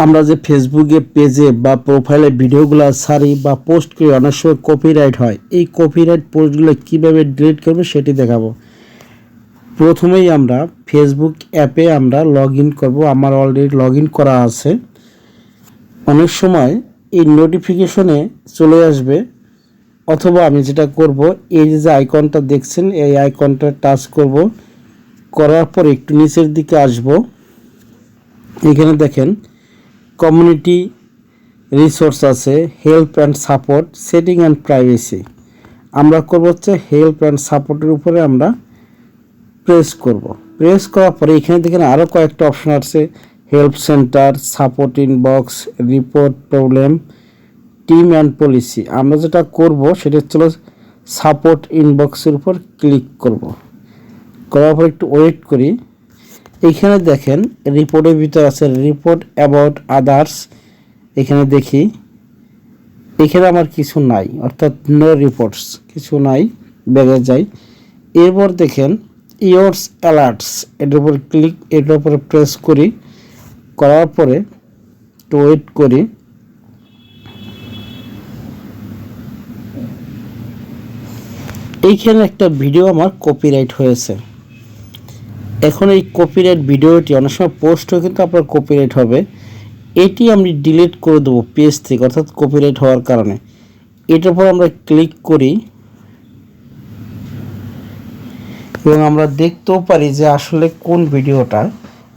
আমরা যে ফেসবুকে পেজে বা প্রোফাইলে ভিডিওগুলো ছাড়ি বা পোস্ট করি অনেক সময় কপিরাইট হয়। এই কপিরাইট পোস্টগুলো কীভাবে ডিলিট করবো সেটি দেখাবো। প্রথমেই আমরা ফেসবুক অ্যাপে আমরা লগ ইন করবো। আমার অলরেডি লগ ইন করা আছে। অনেক সময় এই নোটিফিকেশনে চলে আসবে, অথবা আমি যেটা করব, এই যে আইকনটা দেখছেন এই আইকনটা টাচ করব, করার পর একটু নিচের দিকে আসব। এখানে দেখেন কমিউনিটি রিসোর্স আছে, help and support, setting and privacy. আমরা করব হচ্ছে হেল্প অ্যান্ড সাপোর্টের উপরে আমরা প্রেস করব। প্রেস করার পরে এখানে দেখেন আরও কয়েকটা অপশন আছে, help centre, support inbox, report problem, team and policy. আমরা যেটা করব সেটা হচ্ছে সাপোর্ট ইনবক্সের উপর ক্লিক করব। করার পর একটু ওয়েট করি। এইখানে দেখেন রিপোর্টের ভিতর আছে রিপোর্ট অ্যাবাউট আদার্স। এখানে দেখি এখানে আমার কিছু নাই, অর্থাৎ নো রিপোর্টস, কিছু নাই, বেড়ে যাই। এরপর দেখেন ইয়োরস অ্যালার্টস, এটার উপর ক্লিক, এটার উপরে প্রেস করি। করার পরে একটু ওয়েট করি। এইখানে একটা ভিডিও আমার কপিরাইট হয়েছে। এখন এই কপিরাইট ভিডিওটি অনেক সময় পোস্ট হয়ে কিন্তু আপনার কপিরাইট হবে। এটি আমি ডিলিট করে দেবো পেজ থেকে, অর্থাৎ কপিরাইট হওয়ার কারণে। এটার পর আমরা ক্লিক করি এবং আমরা দেখতেও পারি যে আসলে কোন ভিডিওটা,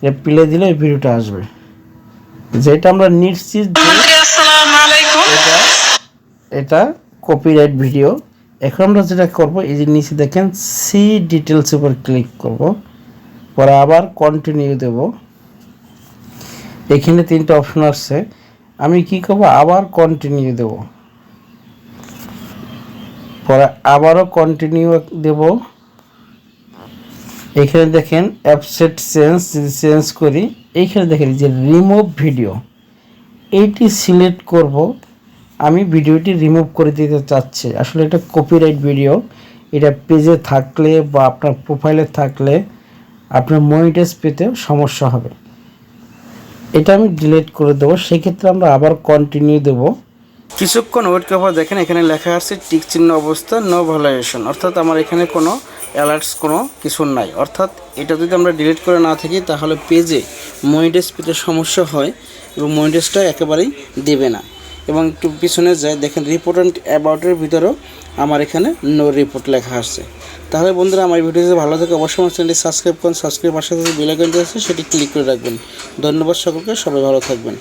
এটা প্লে দিলে এই ভিডিওটা আসবে, যেটা আমরা নিশ্চিত এটা কপিরাইট ভিডিও। এখন আমরা যেটা করব, এই যে নিচে দেখেন সি ডিটেলস উপর ক্লিক করব, পরে আবার কন্টিনিউ দেব। এখানে তিনটা অপশন আসছে, আমি কি করব, আবার কন্টিনিউ দেব, পরে আবারও কন্টিনিউ দেব। এখানে দেখেন অ্যাপসেট চেঞ্জ, যদি চেঞ্জ করি এইখানে দেখেন যে রিমুভ ভিডিও, এইটি সিলেক্ট করব। আমি ভিডিওটি রিমুভ করে দিতে চাচ্ছি। আসলে এটা কপিরাইট ভিডিও, এটা পেজে থাকলে বা আপনার প্রোফাইলে থাকলে আপনার মনিটাইজ পেতে সমস্যা হবে। এটা আমি ডিলিট করে দেবো। সেক্ষেত্রে আমরা আবার কন্টিনিউ দেবো। কিছুক্ষণ ওয়েট করার পর দেখেন এখানে লেখা আছে টিক চিহ্ন অবস্থা, নো ভায়োলেশন, অর্থাৎ আমার এখানে কোনো অ্যালার্টস কোনো কিছু নাই। অর্থাৎ এটা যদি আমরা ডিলিট করে না থাকি তাহলে পেজে মনিটাইজ পেতে সমস্যা হয় এবং মনিটাইজটা একেবারেই দেবে না। এবং একটু পিছনে যায় দেখেন রিপোর্ট অ্যান্ড অ্যাবাউটের ভিতরেও আমার এখানে নো রিপোর্ট লেখা আসছে। তাহলে বন্ধুরা আমার ভিডিওতে ভালো থাকে অবশ্যই আমার চ্যানেলটি সাবস্ক্রাইব করুন, সাবস্ক্রাইব পাশে যে বেল আইকনটি আছে সেটি ক্লিক করে রাখবেন। ধন্যবাদ সকলকে, সবাই ভালো থাকবেন।